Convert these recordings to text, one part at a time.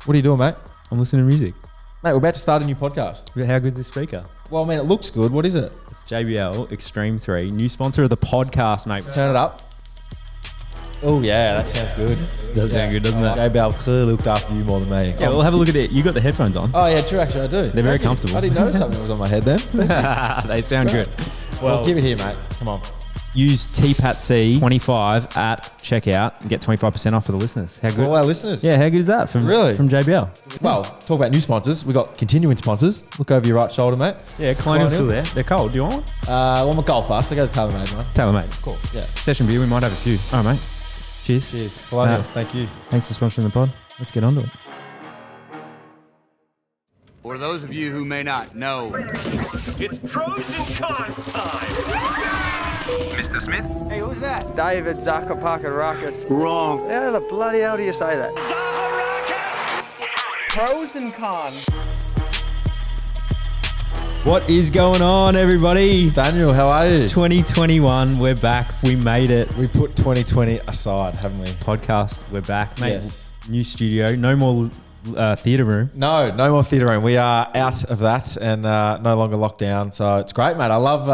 What are you doing, mate? I'm listening to music. Mate, we're about to start a new podcast. How good's this speaker? Well, I mean, it looks good. What is it? It's JBL Extreme 3, new sponsor of the podcast, mate. Turn it up. Oh, yeah, that sounds good. Does sound good, doesn't it? JBL clearly looked after you more than me. Yeah, we'll have a look at it. You got the headphones on. Oh, yeah, true, actually, I do. They're very comfortable. I didn't notice something was on my head then. They sound good. Well, give it here, mate. Come on. Use TPATC25 at checkout and get 25% off for the listeners. How good? All our listeners. Yeah, how good is that from JBL? Well, talk about new sponsors. We've got continuing sponsors. Look over your right shoulder, mate. Yeah, Colonial's still there. They're cold. Do you want one? Well, I'm a golfer, so I go to TaylorMade, mate. TaylorMade. Cool. Yeah. Session beer, we might have a few. All right, mate. Cheers. Cheers. Colonial. Thank you. Thanks for sponsoring the pod. Let's get on to it. For those of you who may not know, It's pros and cons time. Mr. Smith? Hey, who's that? David Zakapakarakis. Wrong. How the bloody hell do you say that? Pros and cons. What is going on, everybody? Daniel, how are you? 2021, we're back. We made it. We put 2020 aside, haven't we? Podcast, we're back, mate. Yes. New studio, no more theatre room. No more theatre room. We are out of that and no longer locked down. So it's great, mate. I love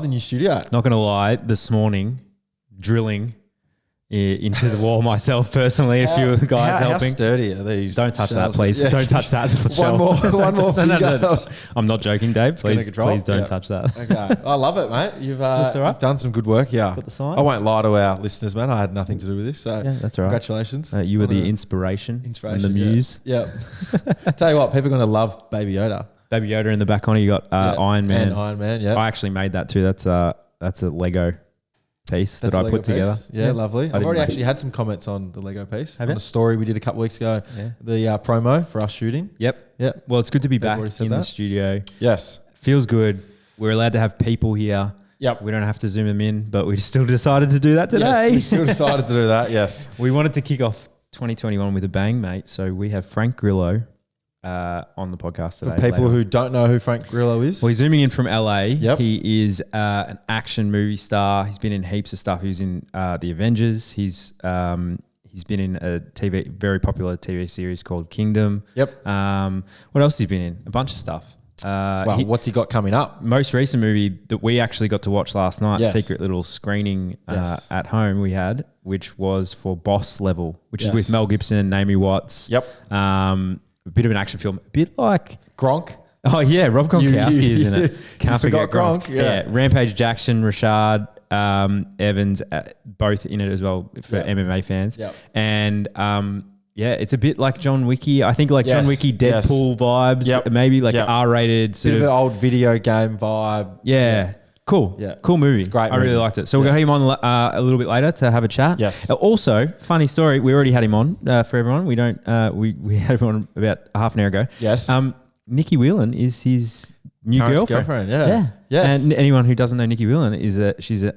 the new studio. Not going to lie, this morning, drilling into the wall myself personally, a few guys helping. How sturdy are these? Don't touch that, shelves? please. Yeah. Don't touch that. One more finger. I'm not joking, Dave. Please don't touch that. Okay. I love it, mate. You've done some good work here. Got the sign? I won't lie to our listeners, man. I had nothing to do with this. So Yeah, that's all right. Congratulations. You were the inspiration and the yeah. muse. Yeah. Tell you what, people are going to love Baby Yoda. Baby Yoda in the back corner. You got Iron Man. And Iron Man, yeah. I actually made that too. That's a Lego piece That's that a I Lego put together. piece. Yeah, lovely. I've didn't already make actually had some comments on the Lego piece. Have on you? the story we did a couple weeks ago. Yeah. The promo for us shooting. Yep. Yeah. Well, it's good to be back already said in the that. studio. Yes. Feels good. We're allowed to have people here. Yep. We don't have to zoom them in, but we still decided to do that today. Yes, we still decided to do that. Yes. We wanted to kick off 2021 with a bang, mate. So we have Frank Grillo on the podcast today. For people who don't know who Frank Grillo is. Well, he's zooming in from LA. Yep. He is an action movie star. He's been in heaps of stuff. He was in The Avengers. He's been in a very popular TV series called Kingdom. Yep. What else has he been in? A bunch of stuff. Well, what's he got coming up? Most recent movie that we actually got to watch last night, Yes. secret little screening Yes. at home we had, which was for Boss Level, which Yes. is with Mel Gibson, Naomi Watts. Yep. A bit of an action film, a bit like Gronk. Oh yeah, Rob Gronkowski is in it. Can't forgot forget Gronk. Gronk, yeah. Rampage Jackson, Rashad Evans, both in it as well for Yep. MMA fans. Yep. And it's a bit like John Wicky. I think like Yes, John Wicky, yes. Deadpool vibes. Yep. Maybe like Yep. R-rated Bit sort of of. an old video game vibe. Yeah. Cool. Yeah. Cool movie. It's a great I really movie. liked it. So we're going to have him on a little bit later to have a chat. Yes. Also, funny story. We already had him on for everyone. We don't. We had him on about half an hour ago. Yes. Nikki Whelan is his new Current girlfriend. girlfriend, yeah. Yes. And anyone who doesn't know Nikki Whelan she's an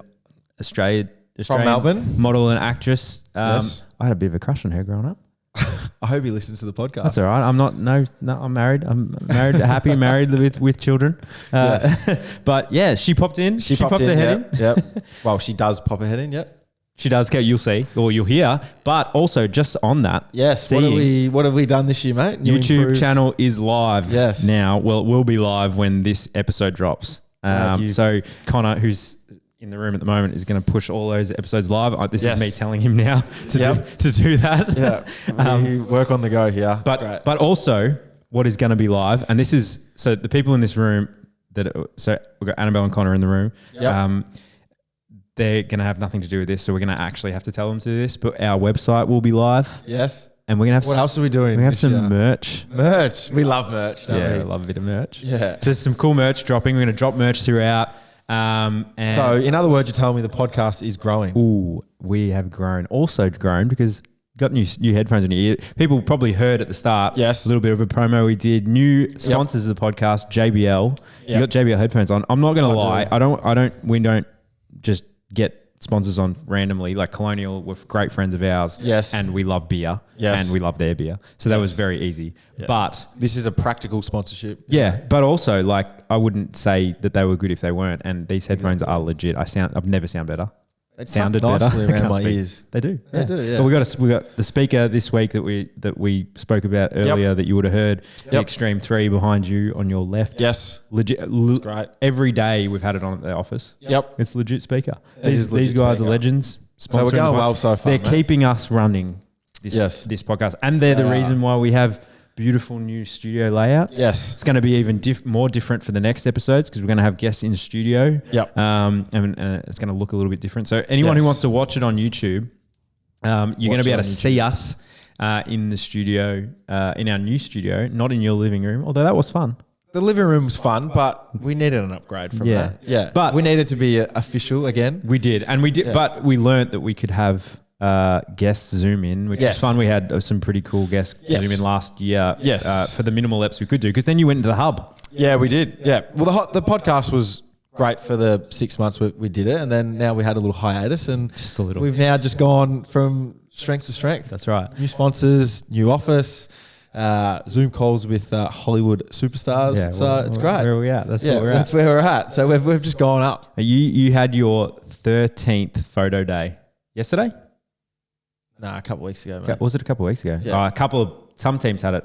Australian Melbourne. model and actress. Yes. I had a bit of a crush on her growing up. I hope he listens to the podcast. That's all right. I'm not. No. I'm married. I'm married. Happy married with children. But yeah, she popped in. She popped her head in. Yep. Well, she does pop her head in. Yep. She does. You'll see, or you'll hear. But also, just on that, Yes. seeing What have we done this year, mate? New YouTube improved- channel is live. Yes. Now, well, it will be live when this episode drops. Thank you. So Connor, who's in the room at the moment, is going to push all those episodes live. This Yes. is me telling him now to Yep. do that. Yeah. We work on the go here. It's great. But also, what is going to be live, and this is so the people in this room so we've got Annabelle and Connor in the room. Yep. They're going to have nothing to do with this, so we're going to actually have to tell them to do this. But our website will be live, Yes. and we're going to have What else are we doing? We have this some year? merch. Merch. We love merch. Don't Yeah, I we? love a bit of merch. Yeah. So there's some cool merch dropping. We're going to drop merch throughout. And So, in other words, you're telling me the podcast is growing. ooh, we have grown. Also grown because you got new headphones in your ear. People probably heard at the start. Yes. A little bit of a promo we did. New sponsors of the podcast, JBL. You got JBL headphones on. I'm not going to lie. We don't just get sponsors on randomly. Like Colonial, we're great friends of ours. Yes. And we love beer. Yes. And we love their beer. So that was very easy. Yeah. But This is a practical sponsorship. yeah, but also like I wouldn't say that they were good if they weren't. And these headphones are legit. I've never sound better. sounded tuck better. nicely I around can't my speak. ears. They do. They do, yeah. But we got the speaker this week that we spoke about earlier that you would have heard. The Yep. Extreme 3 behind you on your left. Yes. Legit. Great. Every day we've had it on at the office. Yep. It's legit speaker. It is These legit guys speaker. are legends. So we're Sponsoring going the well pod- so far, They're mate. keeping us running this podcast, and they're the They reason are. why we have beautiful new studio layouts. Yes. It's going to be even more different for the next episodes because we're going to have guests in studio. Yep. And it's going to look a little bit different. So anyone who Yes. wants to watch it on YouTube, you're going to Watch be it able on to see us in the studio, in our new studio, not in your living room. Although that was fun. The living room was fun, but we needed an upgrade from Yeah. that. Yeah. But- we needed to be official again. We did, and we did, Yeah. but we learnt that we could have guests zoom in, which Yes. was fun. We had some pretty cool guests Yes. zoom in last year. Yes. For the minimal eps we could do, because then you went into the hub. Yeah, we did. Yeah. Well, the podcast was great for the 6 months we did it, and then now we had a little hiatus, and Just a little. we've now just gone from strength to strength. That's right. New sponsors, new office, Zoom calls with Hollywood superstars. Yeah, so well, it's great. Where are we at? That's Yeah, where we're that's at. where we're at. So we've just gone up. You had your 13th photo day yesterday. Nah, a couple of weeks ago, mate. Was it a couple of weeks ago? Yeah. Some teams had it.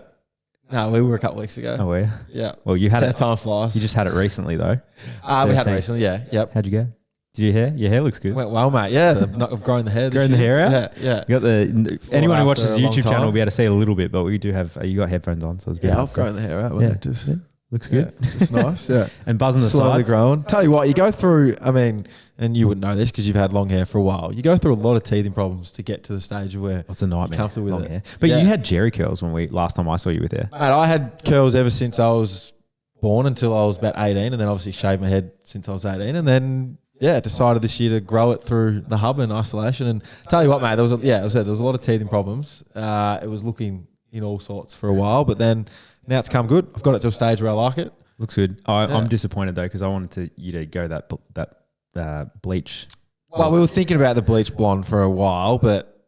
No, we were a couple of weeks ago. Oh, were you? Yeah. Well, you had it. Time flies. You just had it recently though. we had it 13. recently. Yeah. Yep. How'd you go? Did your hair? Your hair looks good. Went well, mate. Yeah, I've grown the hair. This Growing the year. hair out? Yeah. You got the anyone who after watches a the long YouTube channel time. will be able to see a little bit, but we do have you got headphones on, so it's Yeah, I've grown the hair out. Yeah. Yeah, just Looks good. Yeah, just nice. Yeah, And buzzing the slowly sides. growing. Tell you what, you go through. I mean, and you wouldn't know this because you've had long hair for a while. You go through a lot of teething problems to get to the stage of where It's a nightmare. you're comfortable with long it. hair. But Yeah. you had jerry curls when last time I saw you with hair. Mate, I had curls ever since I was born until I was about 18, and then obviously shaved my head since I was 18, and then decided this year to grow it through the hub and isolation. And tell you what, mate, there was there was a lot of teething problems. It was looking in all sorts for a while, but then now it's come good. I've got it to a stage where I like it. Looks good. I'm disappointed though because I wanted you to go that bleach. Well, we were thinking about the bleach blonde for a while, but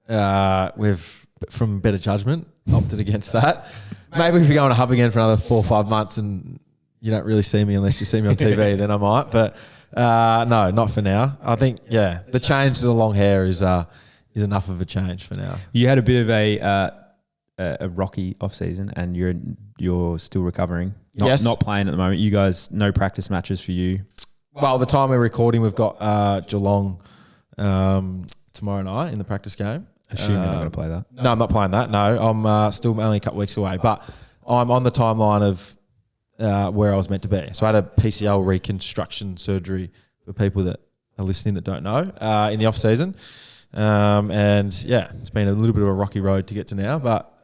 we've, from better judgment, opted against that. Maybe if we go on a hub again for another 4 or 5 months and you don't really see me unless you see me on TV, then I might. But no, not for now. I think, the change to the long hair is enough of a change for now. You had a bit of a rocky off season, and you're still recovering. Yes. Not playing at the moment. You guys, no practice matches for you. Well, the time we're recording, we've got Geelong tomorrow night in the practice game. Assume you're not going to play that. No, I'm not playing that. No, I'm still only a couple weeks away, but I'm on the timeline of where I was meant to be. So I had a PCL reconstruction surgery for people that are listening that don't know in the off season, and it's been a little bit of a rocky road to get to now, but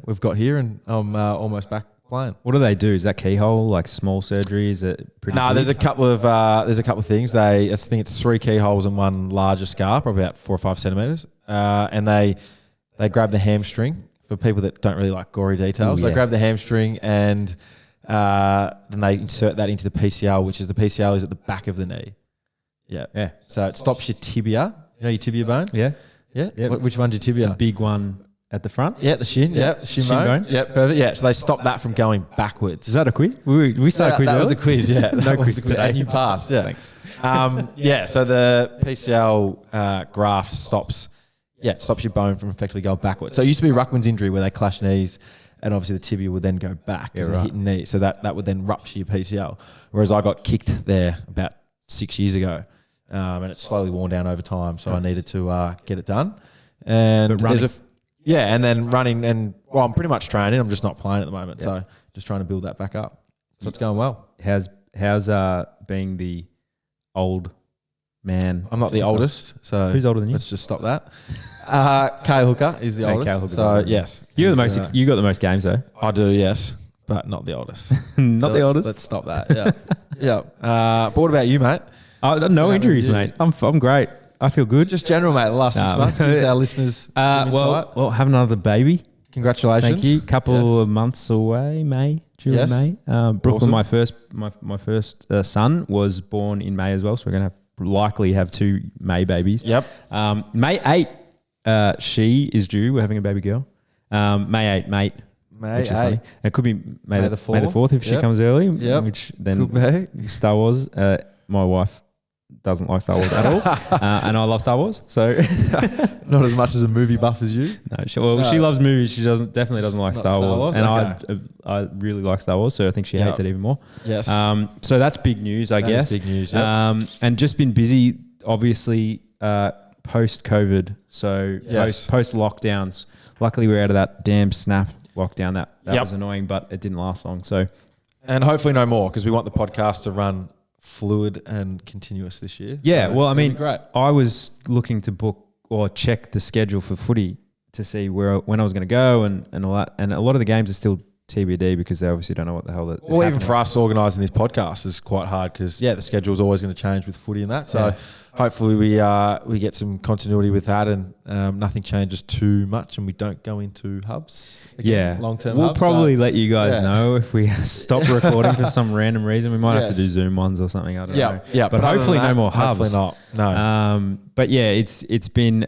we've got here, and I'm almost back playing. What do they do? Is that keyhole like small surgery? Is it pretty? No, big? there's a couple of things. I think it's 3 keyholes and one larger scar, probably about 4 or 5 centimeters. And they grab the hamstring for people that don't really like gory details. Ooh, yeah. They grab the hamstring and then they insert that into the PCL, which is the PCL is at the back of the knee. Yeah. Yeah. So it stops your tibia. You know your tibia bone? Yeah. Yeah. Yeah. Which one's your tibia? The big one at the front. Yeah, the shin. Yeah, the shin bone. Yeah, perfect. Yeah, so they stop that from going backwards. Is that a quiz? We started a quiz. That was a earlier? quiz, yeah. No That was quiz a quiz. today. And you passed, yeah. Thanks. So the PCL graft stops your bone from effectively going backwards. So it used to be Ruckman's injury where they clash knees, and obviously the tibia would then go back because they're hitting knee. So that would then rupture your PCL. Whereas I got kicked there about 6 years ago, and it's slowly worn down over time. So I needed to get it done. And But running. and then running, and I'm pretty much training. I'm just not playing at the moment. So just trying to build that back up. So it's going well. How's being the old man? I'm not the oldest, so Who's older than you? Let's just stop that. Kale Hooker is the oldest. Kale Hooker's so older. yes, You got the he's, most. You got the most games though. I do, yes, but not the oldest. Not the oldest. Let's stop that. Yeah, yeah. But what about you, mate? No injuries, you? mate. I'm great. I feel good. Just general, mate. The last 6 months, give our listeners some insight. well, have another baby. Congratulations. Thank you. Couple Yes. of months away, Due in Yes. May. Brooklyn, Awesome. my first son was born in May as well, so we're going to likely have 2 May babies. Yep. May 8, she is due. We're having a baby girl. May 8, mate. May Which is funny. 8. It could be May the 4th if she Yep. could comes early. Yep. Which then Could be. Star Wars. My wife doesn't like Star Wars at all, and I love Star Wars. So Not as much as a movie buff as you. no, she loves movies. She definitely doesn't like Star Wars, and okay. I really like Star Wars, so I think she hates it even more. Yes. So that's big news, I guess. Is big news. Yep. And just been busy, obviously, post COVID. So Yes. post lockdowns. Luckily, we're out of that damn snap lockdown. That Yep. was annoying, but it didn't last long. So And hopefully no more, because we want the podcast to run fluid and continuous this year. yeah, So well, I it'll be mean, great. I was looking to book or check the schedule for footy to see when I was going to go and all that. And a lot of the games are still TBD because they obviously don't know what the hell that is Well, even happening. for us organising this podcast is quite hard because, the schedule's always going to change with footy and that. So hopefully we get some continuity with that and nothing changes too much and we don't go into hubs. Again, long-term we'll hubs. probably So, let you guys know if we stop recording for some random reason. We might have to do Zoom ones or something. I don't know. Yeah, but other hopefully than no that, more hubs. Hopefully not. No. But yeah, it's been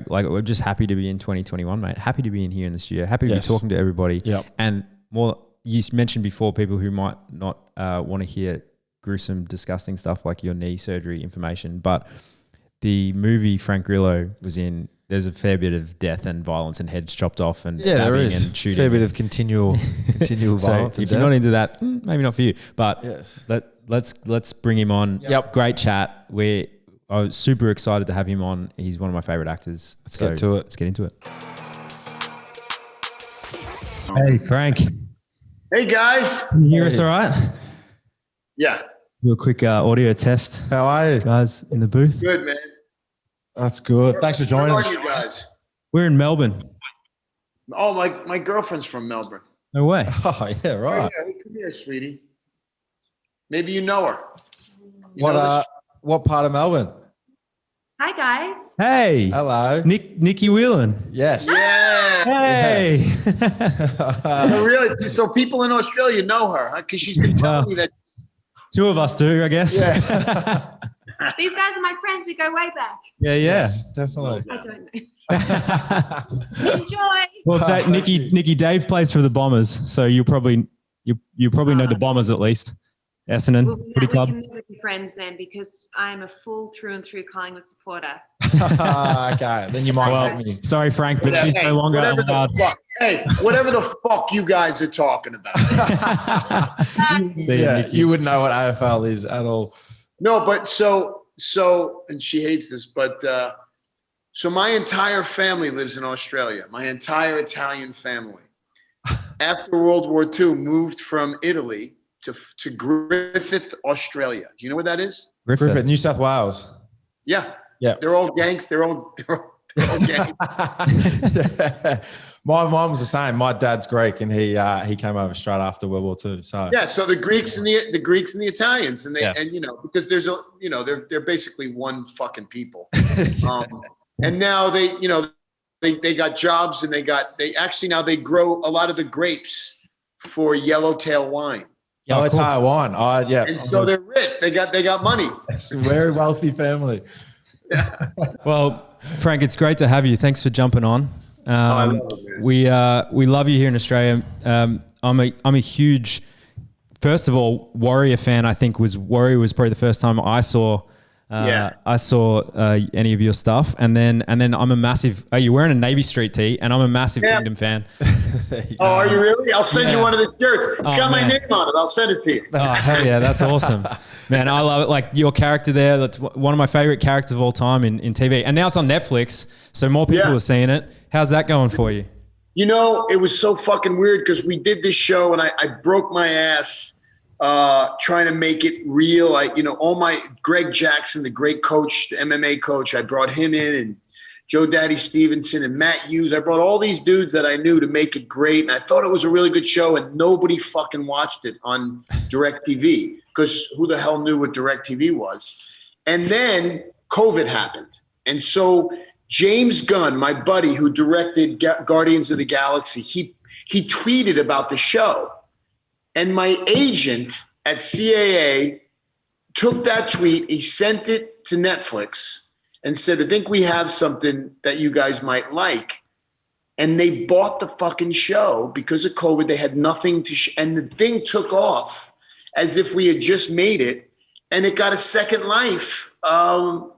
like we're just happy to be in 2021, mate. Happy to be in here in this year. Happy to be talking to everybody. Yep. And more. You mentioned before people who might not want to hear gruesome, disgusting stuff like your knee surgery information, but the movie Frank Grillo was in, there's a fair bit of death and violence and heads chopped off and there stabbing is. and shooting. Fair bit of continual So violence. if you're not into that, maybe not for you. But Yes. let's bring him on. Yep. Great chat. I was super excited to have him on. He's one of my favorite actors. Let's get to it. Let's get into it. Hey, Frank. Hey guys. Can you hear us all right? Yeah. Do a quick audio test, How are you? guys, in the booth. Good, man. That's good. Thanks for joining Where us. are you guys? We're in Melbourne. Oh, my girlfriend's from Melbourne. No way. Oh, yeah, right. Yeah, come here, sweetie. Maybe you know her. You know this? What part of Melbourne? Hi guys. Hey. Hello. Nikki Whelan. Yes. Yeah. Hey. Really? So people in Australia know her, huh? Because she's been telling me that. Two of us do, I guess. Yeah. These guys are my friends. We go way back. Yeah. Yes, definitely. I don't know. Enjoy. Well, Nikki, Dave plays for the Bombers, so you probably know the Bombers at least. Essendon Footy We Club. can never be friends then because I'm a full through and through Collingwood supporter. Okay, then you might help me. Sorry, Frank, but she's no longer allowed. Whatever the fuck you guys are talking about. See ya, Nikki. You wouldn't know what AFL is at all. No, but so, and she hates this, but so my entire family lives in Australia. My entire Italian family. After World War II, moved from Italy to Griffith, Australia. Do you know where that is? Griffith, New South Wales. Yeah. Yeah. They're all gangs. They're all gangs. Yeah. Mine was the same. My dad's Greek, and he came over straight after World War II. So Yeah, so the Greeks and the Greeks and the Italians, and they Yes. and because there's they're basically one fucking people. And now they got jobs, and they grow a lot of the grapes for yellowtail wine. Yellowtail wine. And so they're rich. They got money. It's a very wealthy family. Well, Frank, it's great to have you. Thanks for jumping on. I love it, man. We love you here in Australia. I'm a huge, first of all, Warrior fan. I think Warrior was probably the first time I saw any of your stuff, and then I'm a massive. You're wearing a Navy Street tee, and I'm a massive Kingdom fan. Oh, are you really? I'll send you one of the shirts. It's got my man. name on it. I'll send it to you. Oh hell yeah, that's awesome, man! I love it. Like your character there, that's one of my favorite characters of all time in TV, and now it's on Netflix, so more people are seeing it. How's that going for you? It was so fucking weird because we did this show, and I broke my ass trying to make it real. All my Greg Jackson, the great coach, the MMA coach, I brought him in, and Joe Daddy Stevenson and Matt Hughes. I brought all these dudes that I knew to make it great. And I thought it was a really good show, and nobody fucking watched it on DirecTV because who the hell knew what DirecTV was? And then COVID happened. And so James Gunn, my buddy who directed Guardians of the Galaxy, he tweeted about the show. And my agent at CAA took that tweet, he sent it to Netflix and said, I think we have something that you guys might like. And they bought the fucking show because of COVID. They had nothing to and the thing took off as if we had just made it. And it got a second life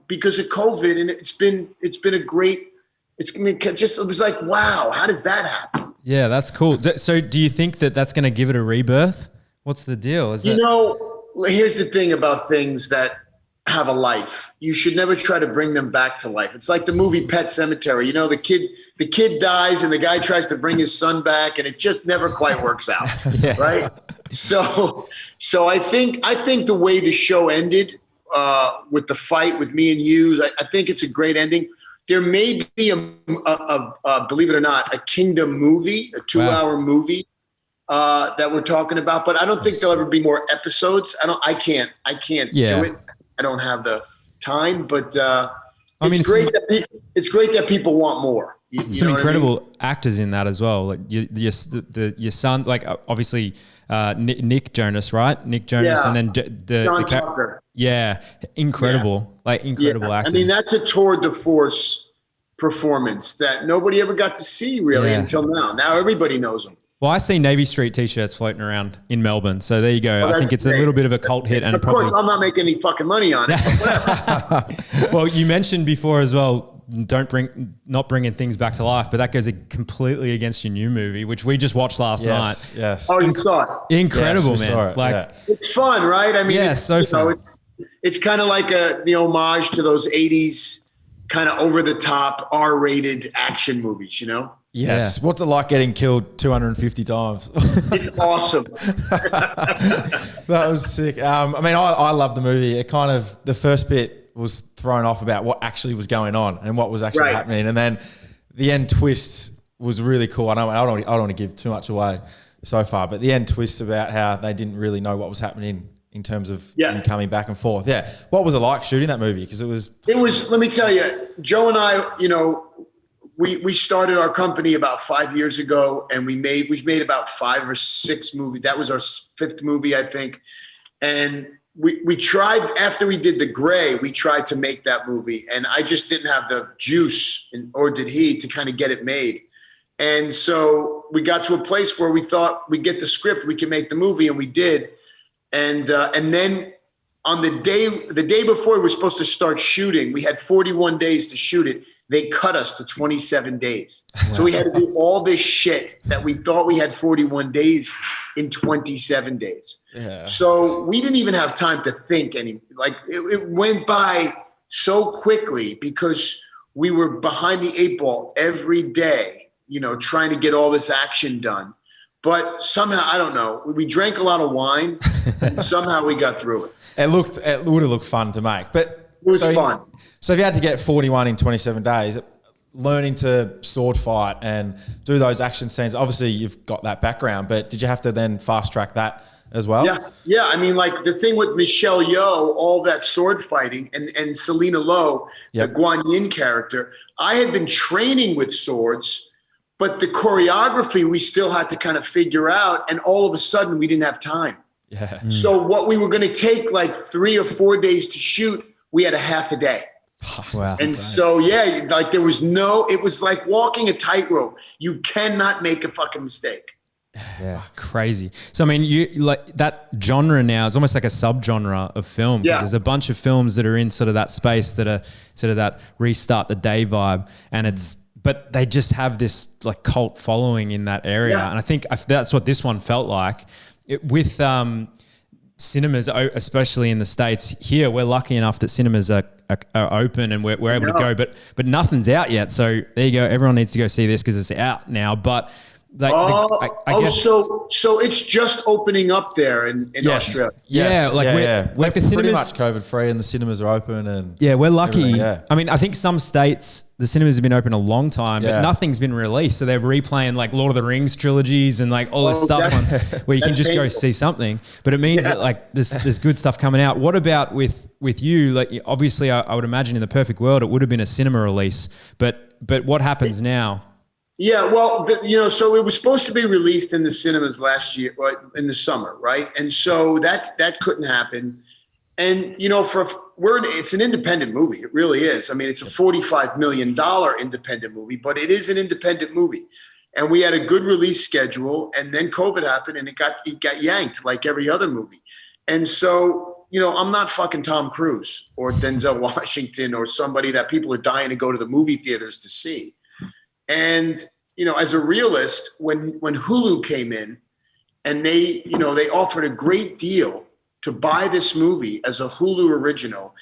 because of COVID, and it's been a great. It was like, wow, how does that happen? Yeah, that's cool. So do you think that that's going to give it a rebirth? What's the deal? Here's the thing about things that have a life. You should never try to bring them back to life. It's like the movie Pet Sematary. The kid dies and the guy tries to bring his son back, and it just never quite works out. Yeah. Right? So I think the way the show ended with the fight with me and Hughes, I think it's a great ending. There may be a believe it or not, a Kingdom movie, a 2-hour movie that we're talking about, but I don't think there'll ever be more episodes. I can't do it. I don't have the time, but it's great that people want more. Some incredible actors in that as well. Like your son, like obviously Nick Jonas, right? Nick Jonas, and then John Tucker. Yeah, incredible, incredible actors. I mean, that's a tour de force performance that nobody ever got to see really until now. Now everybody knows them. Well, I see Navy Street T-shirts floating around in Melbourne, so there you go. I think it's a little bit of a cult hit, and of course, I'm not making any fucking money on it. Well, you mentioned before as well, not bringing things back to life, but that goes completely against your new movie, which we just watched last night. Yes. Oh, you saw it? Incredible, yes, man! It's fun, right? I mean, it's so fun. It's kind of like the homage to those '80s kind of over the top R-rated action movies, Yes. Yeah. What's it like getting killed 250 times? It's awesome. That was sick. I love the movie. It kind of, the first bit was thrown off about what actually was going on and what was actually happening. And then the end twist was really cool. I don't want to give too much away so far, but the end twist about how they didn't really know what was happening in terms of you coming back and forth. Yeah. What was it like shooting that movie? Because it was, let me tell you, Joe and I, we started our company about 5 years ago, and we've made about 5 or 6 movies. That was our 5th movie, I think. And we tried, after we did The Gray, we tried to make that movie, and I just didn't have the juice, or did he, to kind of get it made. And so we got to a place where we thought we'd get the script, we could make the movie, and we did. And then on the day before we were supposed to start shooting, we had 41 days to shoot it. They cut us to 27 days. Wow. So we had to do all this shit that we thought we had 41 days in 27 days. Yeah. So we didn't even have time to think it went by so quickly because we were behind the 8 ball every day, trying to get all this action done. But somehow, I don't know, we drank a lot of wine and somehow we got through it. It would have looked fun to make, but it was fun. So if you had to get 41 in 27 days, learning to sword fight and do those action scenes, obviously you've got that background, but did you have to then fast track that as well? Yeah. I mean, like the thing with Michelle Yeoh, all that sword fighting, and Selena Lowe, the Guan Yin character, I had been training with swords, but the choreography we still had to kind of figure out, and all of a sudden we didn't have time. Yeah. So what we were going to take like 3 or 4 days to shoot, we had a half a day. Wow. And so, it was like walking a tightrope. You cannot make a fucking mistake. Yeah, crazy. So, I mean, you like that genre now is almost like a subgenre of film. Yeah. There's a bunch of films that are in sort of that space that are sort of that restart the day vibe. And but they just have this like cult following in that area. Yeah. And I think that's what this one felt like. With cinemas, especially in the States here, we're lucky enough that cinemas are open and we're able to go, but nothing's out yet. So there you go. Everyone needs to go see this because it's out now. But like, I guess, so it's just opening up there in Australia. Yes. Yeah, Like the cinemas, pretty much COVID free, and the cinemas are open. And we're lucky. Yeah. I mean, I think some states the cinemas have been open a long time, but nothing's been released. So they're replaying like Lord of the Rings trilogies and like all this stuff where you can just go see something. But it means that like there's good stuff coming out. What about with you? Like obviously, I would imagine in the perfect world it would have been a cinema release, but what happens now? Yeah, well, so it was supposed to be released in the cinemas last year, in the summer, right? And so that couldn't happen. And it's an independent movie. It really is. I mean, it's a $45 million independent movie, but it is an independent movie. And we had a good release schedule, and then COVID happened, and it got yanked like every other movie. And so I'm not fucking Tom Cruise or Denzel Washington or somebody that people are dying to go to the movie theaters to see. And, as a realist, when Hulu came in and they offered a great deal to buy this movie as a Hulu original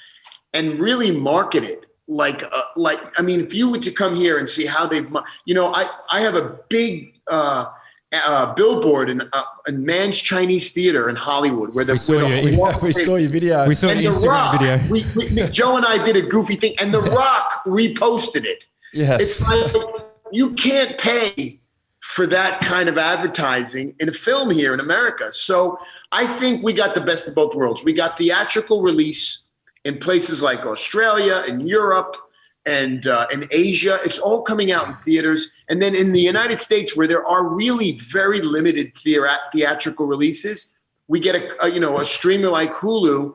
and really market it if you were to come here and see how they've, I have a big billboard in Man's Chinese Theater in Hollywood where we saw your video. We saw your Instagram video. Joe and I did a goofy thing, and The Rock reposted it. Yes. It's like you can't pay for that kind of advertising in a film here in America. So I think we got the best of both worlds. We got theatrical release in places like Australia and Europe and in Asia. It's all coming out in theaters. And then in the United States, where there are really very limited theatrical releases, we get a streamer like Hulu,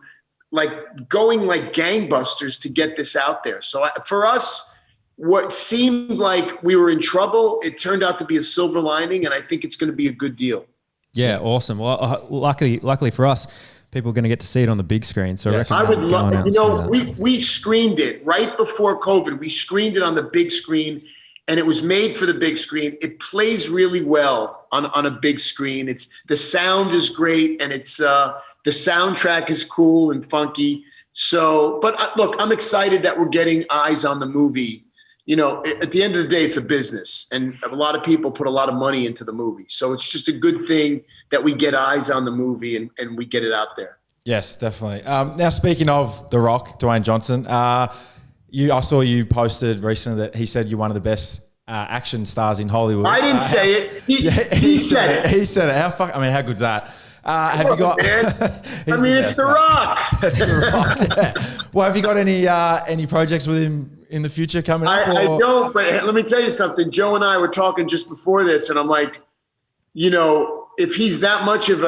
going like gangbusters to get this out there. So for us, what seemed like we were in trouble, it turned out to be a silver lining, and I think it's going to be a good deal. Yeah, awesome. Well, luckily for us, people are going to get to see it on the big screen. So yes. I would love, we screened it right before COVID. We screened it on the big screen, and it was made for the big screen. It plays really well on a big screen. The sound is great, and it's the soundtrack is cool and funky. So, but look, I'm excited that we're getting eyes on the movie. At the end of the day, it's a business, and a lot of people put a lot of money into the movie. So it's just a good thing that we get eyes on the movie and we get it out there. Yes, definitely. Now, speaking of The Rock, Dwayne Johnson, I saw you posted recently that he said you're one of the best action stars in Hollywood. I didn't say it. He said it. He said it. How good's that? Have you got? It's The Rock. It's The Rock. Yeah. Well, have you got any projects with him in the future coming up? I don't, but let me tell you something. Joe and I were talking just before this, and I'm like, if he's that much of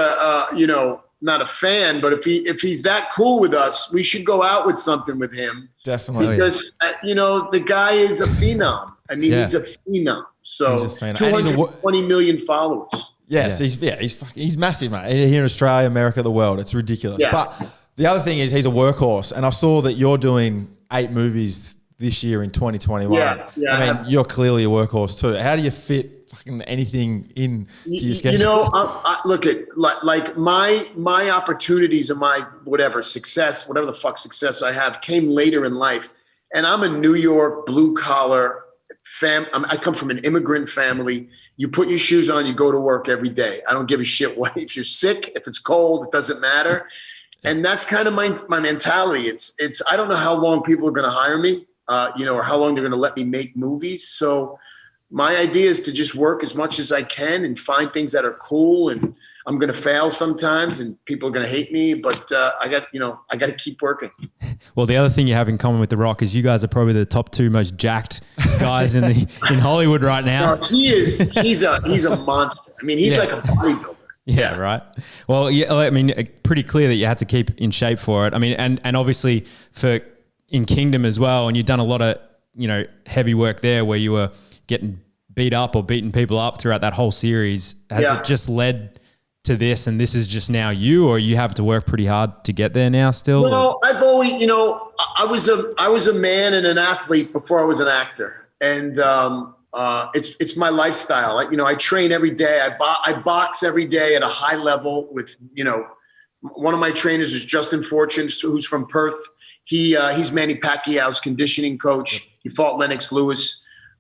not a fan, but if he's that cool with us, we should go out with something with him. Definitely. Because, the guy is a phenom. He's a phenom. So he's a phenom. 220 million followers. Yes, he's massive, mate. Here in Australia, America, the world. It's ridiculous. Yeah. But the other thing is he's a workhorse, and I saw that you're doing 8 movies this year in 2021. Yeah. You're clearly a workhorse too. How do you fit fucking anything in to your schedule? I look at like my opportunities and my whatever the fuck success I have came later in life, and I'm a New York blue collar I come from an immigrant family. You put your shoes on, you go to work every day. I don't give a shit if you're sick, if it's cold, it doesn't matter. And that's kind of my mentality. It's I don't know how long people are going to hire me, or how long they're going to let me make movies. So my idea is to just work as much as I can and find things that are cool. And I'm going to fail sometimes, and people are going to hate me, but I got to keep working. Well, the other thing you have in common with The Rock is you guys are probably the top 2 most jacked guys in Hollywood right now. No, he's a monster. He's like a bodybuilder. Yeah, right. Well, pretty clear that you had to keep in shape for it. And obviously for in Kingdom as well, and you've done a lot of, heavy work there where you were getting beat up or beating people up throughout that whole series. Has it just led to this, and this is just now you, or you have to work pretty hard to get there now still? Well, I've always, I was a man and an athlete before I was an actor, and it's my lifestyle. I train every day. I box every day at a high level with, one of my trainers is Justin Fortune, who's from Perth. He's Manny Pacquiao's conditioning coach. He fought Lennox Lewis.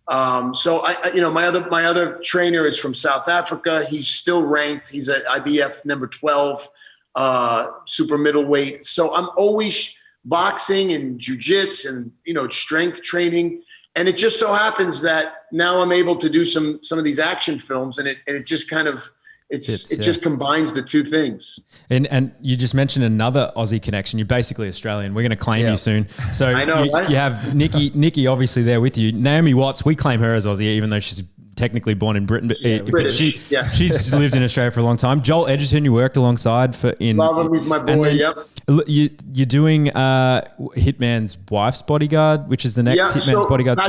So my other trainer is from South Africa. He's still ranked. He's at IBF number 12, super middleweight. So I'm always boxing and jujitsu and, strength training. And it just so happens that now I'm able to do some of these action films, and it just kind of, just combines the two things. And you just mentioned another Aussie connection. You're basically Australian. We're going to claim you soon. So I know, right? you have Nikki obviously there with you. Naomi Watts, we claim her as Aussie, even though she's technically born in Britain, but, but British, she's lived in Australia for a long time. Joel Edgerton, you worked alongside Love him, he's my boy. Yep. You're doing Hitman's Wife's Bodyguard, which is the next Hitman's Bodyguard.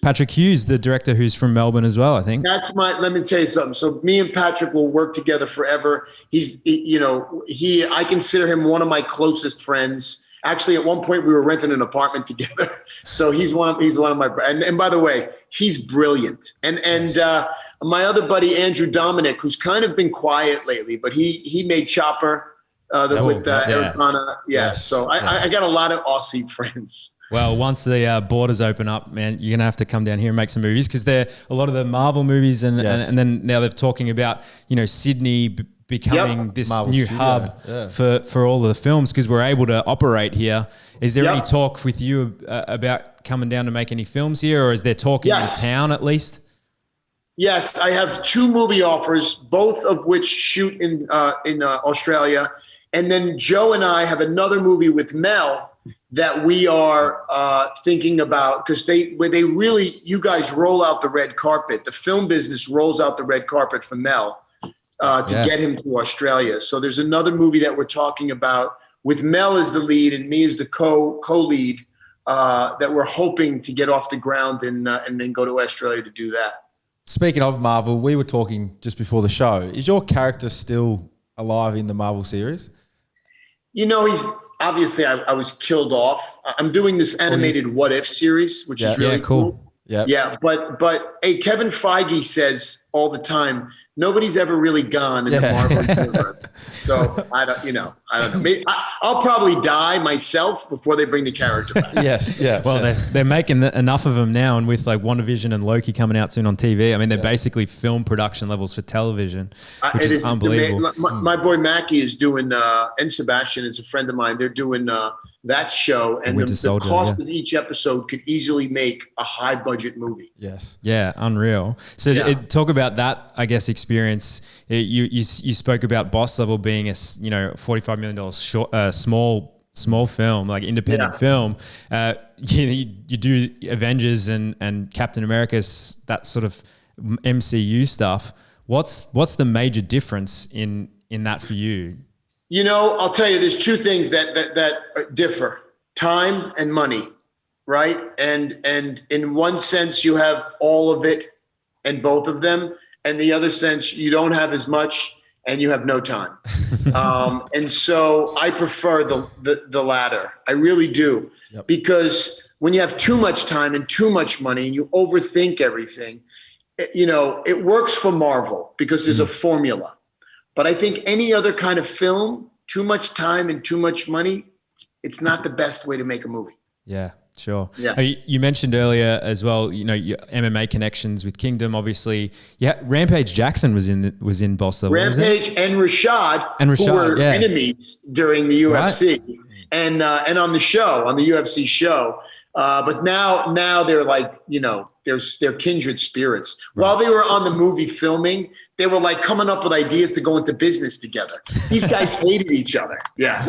Patrick Hughes, the director who's from Melbourne as well, I think. Let me tell you something. So me and Patrick will work together forever. I consider him one of my closest friends. Actually, at one point we were renting an apartment together. So he's one of my, and by the way, he's brilliant. And my other buddy, Andrew Dominic, who's kind of been quiet lately, but he made Chopper with Eric Bana. Yeah. So I got a lot of Aussie friends. Well, once the borders open up, man, you're going to have to come down here and make some movies, because they're a lot of the Marvel movies and then now they're talking about, Sydney becoming this Marvel new studio. Hub for all of the films, because we're able to operate here. Is there any talk with you about coming down to make any films here, or is there talk in town at least? Yes, I have 2 movie offers, both of which shoot in Australia. And then Joe and I have another movie with Mel that we are thinking about, because you guys roll out the red carpet. The film business rolls out the red carpet for Mel to get him to Australia. So there's another movie that we're talking about with Mel as the lead and me as the co-lead that we're hoping to get off the ground and then go to Australia to do that. Speaking of Marvel, we were talking just before the show. Is your character still alive in the Marvel series? He's obviously I was killed off. I'm doing this animated What If series, which is really cool. Yeah. But hey, Kevin Feige says all the time, nobody's ever really gone in the Marvel universe. So I don't know. I'll probably die myself before they bring the character back. Well, they're making enough of them now, and with like WandaVision and Loki coming out soon on TV, I mean, they're basically film production levels for television, which is unbelievable. My boy Mackie is doing, and Sebastian is a friend of mine. They're doing that show, and the cost of each episode could easily make a high budget movie. Yes. Yeah, unreal. So talk about that, I guess, experience. You spoke about Boss Level being a $45 million short, small film, like independent film. You do Avengers and Captain America's, that sort of MCU stuff. What's the major difference in that for you? I'll tell you, there's 2 things that differ: time and money, right? And in one sense, you have all of it and both of them. And the other sense, you don't have as much and you have no time. And so I prefer the latter. I really do. Because when you have too much time and too much money and you overthink everything, it works for Marvel because there's a formula. But I think any other kind of film, too much time and too much money, it's not the best way to make a movie. Yeah, sure. Yeah. You mentioned earlier as well, your MMA connections with Kingdom, obviously. Yeah, Rampage Jackson was in Boss Level. Rampage and Rashad, who were enemies during the UFC and on the show, on the UFC show. But now they're like, they're kindred spirits. Right. While they were on the movie filming, they were like coming up with ideas to go into business together. These guys hated each other. Yeah.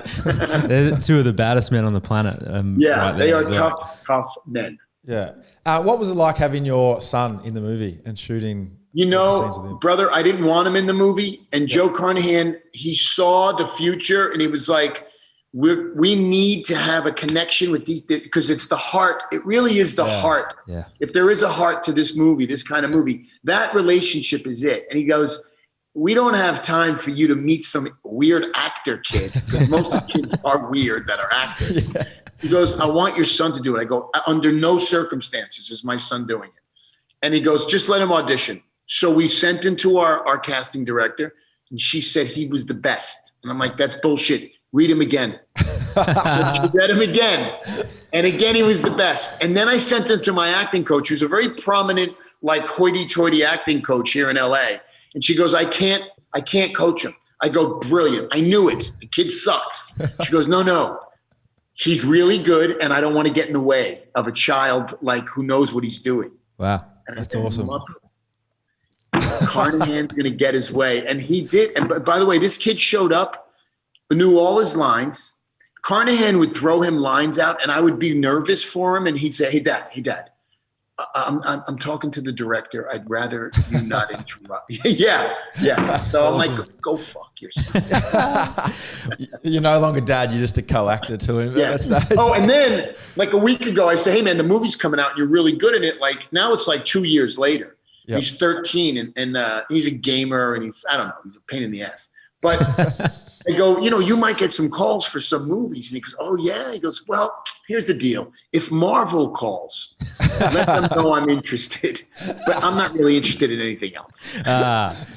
They're 2 of the baddest men on the planet. They are tough men. Yeah. What was it like having your son in the movie and shooting scenes with him? Brother, I didn't want him in the movie. And Joe Carnahan, he saw the future and he was like, we need to have a connection with these, because it's the heart. It really is the heart. Yeah. If there is a heart to this movie, this kind of movie, that relationship is it. And he goes, we don't have time for you to meet some weird actor kid, because most of the kids are weird that are actors. Yeah. He goes, I want your son to do it. I go, under no circumstances is my son doing it. And he goes, just let him audition. So we sent him to our casting director, and she said he was the best. And I'm like, that's bullshit. Read him again. So she read him again. And again, he was the best. And then I sent him to my acting coach, who's a very prominent, like hoity-toity acting coach here in LA. And she goes, I can't coach him. I go, brilliant. I knew it. The kid sucks. She goes, no. He's really good, and I don't want to get in the way of a child like who knows what he's doing. Wow. And that's awesome. Carnahan's going to get his way. And he did. And by the way, this kid showed up, knew all his lines. Carnahan would throw him lines out, and I would be nervous for him. And he'd say, hey, Dad, I'm talking to the director. I'd rather you not interrupt. yeah. So I'm like, go fuck yourself. You're no longer dad. You're just a co-actor to him. Yeah. Oh, and then like a week ago, I said, hey man, the movie's coming out. And you're really good in it. Like now it's like 2 years later. Yep. He's 13 and he's a gamer and I don't know, he's a pain in the ass. But I go, you might get some calls for some movies. And he goes, oh yeah. He goes, well, here's the deal. If Marvel calls, let them know I'm interested. But I'm not really interested in anything else.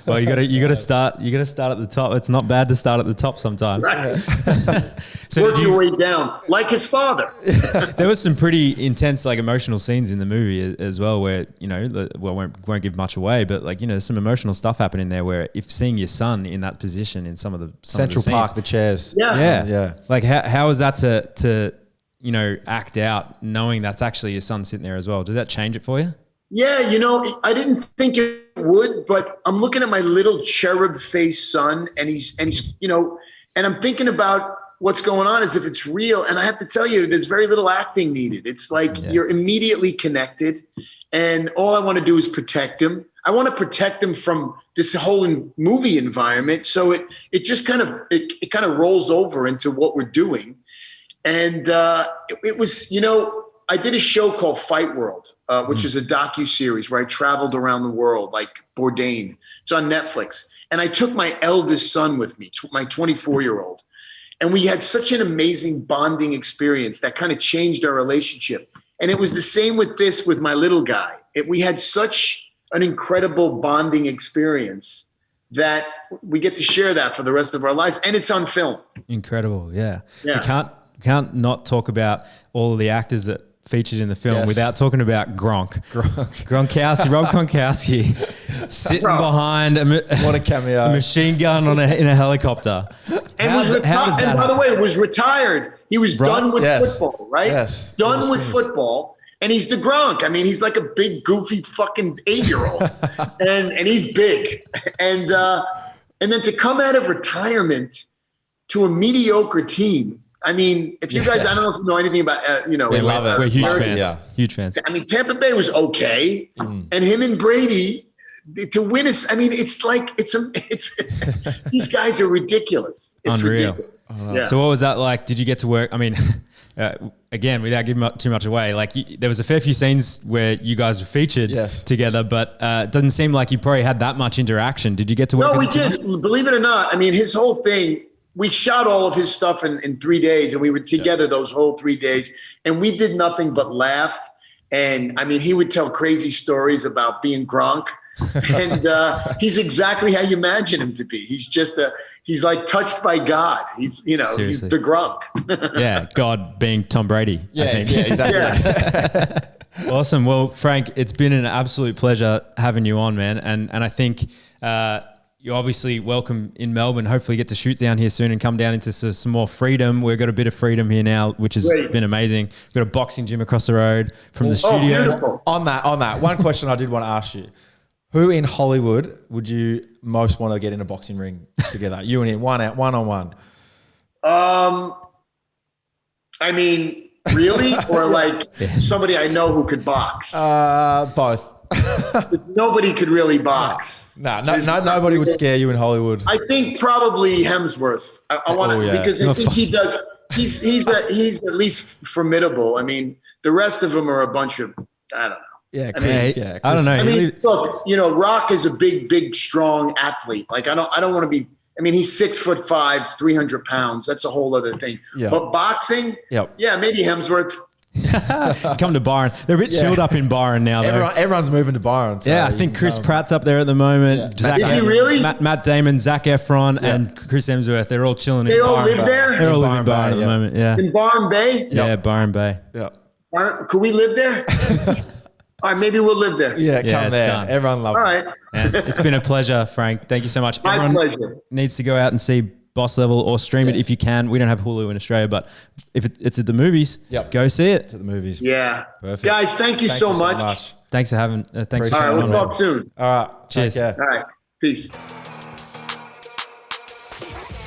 Well, you gotta start at the top. It's not bad to start at the top sometimes. Right. So work your way down, like his father. There was some pretty intense, like emotional scenes in the movie as well, where won't give much away, but like there's some emotional stuff happening there. Where if seeing your son in that position in some of the Central Park, the chairs, yeah. Like how is that to act out knowing that's actually your son sitting there as well? Did that change it for you? Yeah, I didn't think it would, but I'm looking at my little cherub-faced son, and he's and I'm thinking about what's going on as if it's real. And I have to tell you, there's very little acting needed. It's like you're immediately connected, and all I want to do is protect him. I want to protect him from this whole movie environment. So it just kind of rolls over into what we're doing. And it was, I did a show called Fight World, which is a docuseries where I traveled around the world, like Bourdain. It's on Netflix. And I took my eldest son with me, my 24-year-old. And we had such an amazing bonding experience that kind of changed our relationship. And it was the same with my little guy. We had such an incredible bonding experience that we get to share that for the rest of our lives. And it's on film. Incredible, yeah. You can't not talk about all of the actors that featured in the film without talking about Gronkowski, Rob Gronkowski, sitting behind what a cameo, a machine gun in a helicopter. And by the way, was retired. He was done with football, right? Yes. Done with football. And he's the Gronk. I mean, he's like a big, goofy fucking 8-year-old. and he's big. And then to come out of retirement to a mediocre team. I mean, if you guys, I don't know if you know anything about, we love it. We're huge fans. Yeah. Huge fans. I mean, Tampa Bay was okay. And him and Brady to win us. I mean, it's like, it's these guys are ridiculous. It's unreal. Ridiculous. So what was that like? Did you get to work? I mean, again, without giving too much away, like there was a fair few scenes where you guys were featured together, but it doesn't seem like you probably had that much interaction. Did you get to work? No, we did. Believe it or not. I mean, his whole thing, we shot all of his stuff in 3 days, and we were together those whole 3 days, and we did nothing but laugh. And I mean, he would tell crazy stories about being Gronk, and he's exactly how you imagine him to be. He's just he's like touched by God. He's, he's the Gronk. Yeah. God being Tom Brady. Yeah, exactly. Awesome. Well, Frank, it's been an absolute pleasure having you on, man. And I think, you're obviously welcome in Melbourne. Hopefully get to shoot down here soon and come down into some more freedom. We've got a bit of freedom here now, which has been amazing. We've got a boxing gym across the road from the studio. Beautiful. On that, one question I did want to ask you. Who in Hollywood would you most want to get in a boxing ring together? You and him, one-on-one. I mean, really? Or like somebody I know who could box? Both. Nobody could really box. No, nobody would scare you in Hollywood. I think probably Hemsworth. I want to because I think he does. He's at least formidable. I mean, the rest of them are a bunch of I don't know. Yeah, I don't know. I mean, look, Rock is a big, strong athlete. Like I don't want to be. I mean, he's 6'5", 300 pounds. That's a whole other thing. Yeah. But boxing, maybe Hemsworth. Come to Byron. They're a bit chilled up in Byron now, though. Everyone's moving to Byron. So I think Chris Pratt's up there at the moment. Yeah. Is he really? Matt Damon, Zac Efron, and Chris Hemsworth. They're all chilling in Byron. They all live there? They're all living in Byron at the moment, In Byron Bay? Yeah, Byron Bay. Yeah. Could we live there? All right, maybe we'll live there. Yeah, come there. Done. Everyone loves it. All right. It's been a pleasure, Frank. Thank you so much. My Everyone pleasure. needs to go out and see Boss Level or stream it if you can. We don't have Hulu in Australia, but if it's at the movies, go see it. It's at the movies. Yeah. Perfect. Guys, thank you so much. Thanks for having. Thanks for All right, coming we'll on. talk soon. All right. Cheers. Take care. All right. Peace.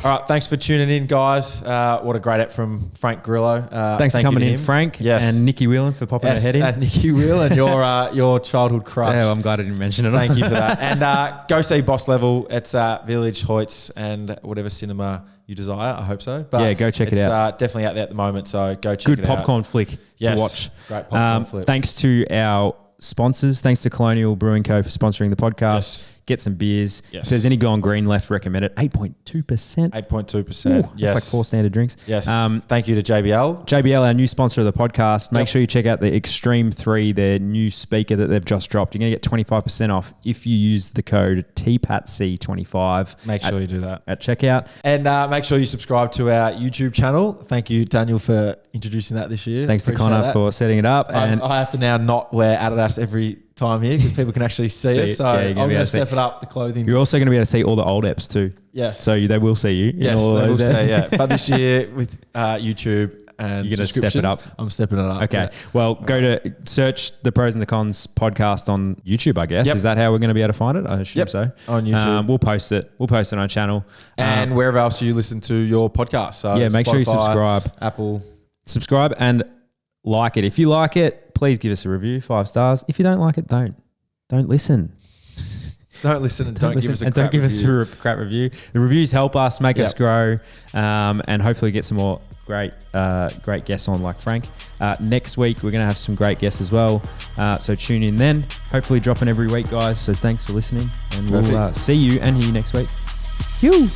All right, thanks for tuning in, guys. What a great app from Frank Grillo. Thanks for thank you coming to in, him. Frank. Yes. And Nikki Whelan for popping her head in. And Nikki Whelan, your childhood crush. Yeah, well, I'm glad I didn't mention it. Thank you for that. And go see Boss Level. It's at Village, Hoyts, and whatever cinema you desire. I hope so. But yeah, go check it out. It's definitely out there at the moment, so go check it out. Good popcorn flick to watch. Great popcorn flick. Thanks to our sponsors. Thanks to Colonial Brewing Co. for sponsoring the podcast. Yes. Get some beers. Yes. If there's any Gone Green left, recommend it. 8.2%. 8.2%. Yes. That's like 4 standard drinks. Yes. Thank you to JBL. JBL, our new sponsor of the podcast. Make sure you check out the Extreme 3, their new speaker that they've just dropped. You're going to get 25% off if you use the code TPATC25. Make sure you do that at checkout. And make sure you subscribe to our YouTube channel. Thank you, Daniel, for introducing that this year. Thanks to Connor for setting it up. And I have to now not wear Adidas every time here because people can actually see us. So I'm going to step it up, the clothing. You're also going to be able to see all the old apps too. Yes. So they will see you. Yes, all they will those see, yeah. But this year with YouTube and you're going to step it up. I'm stepping it up. Okay. Yeah. Well, go to search the Pros and the Cons podcast on YouTube, I guess. Yep. Is that how we're going to be able to find it? I assume so. On YouTube. We'll post it. We'll post it on our channel. And wherever else you listen to your podcast. So yeah, make sure you Spotify, subscribe. Apple. Subscribe and like it. If you like it, please give us a review, 5 stars. If you don't like it, don't listen. Don't listen and don't give us a crap don't give review. us a crap review. The reviews help us, make us grow, and hopefully get some more great guests on like Frank. Next week, we're going to have some great guests as well. So tune in then. Hopefully dropping every week, guys. So thanks for listening. And we'll see you and hear you next week. You.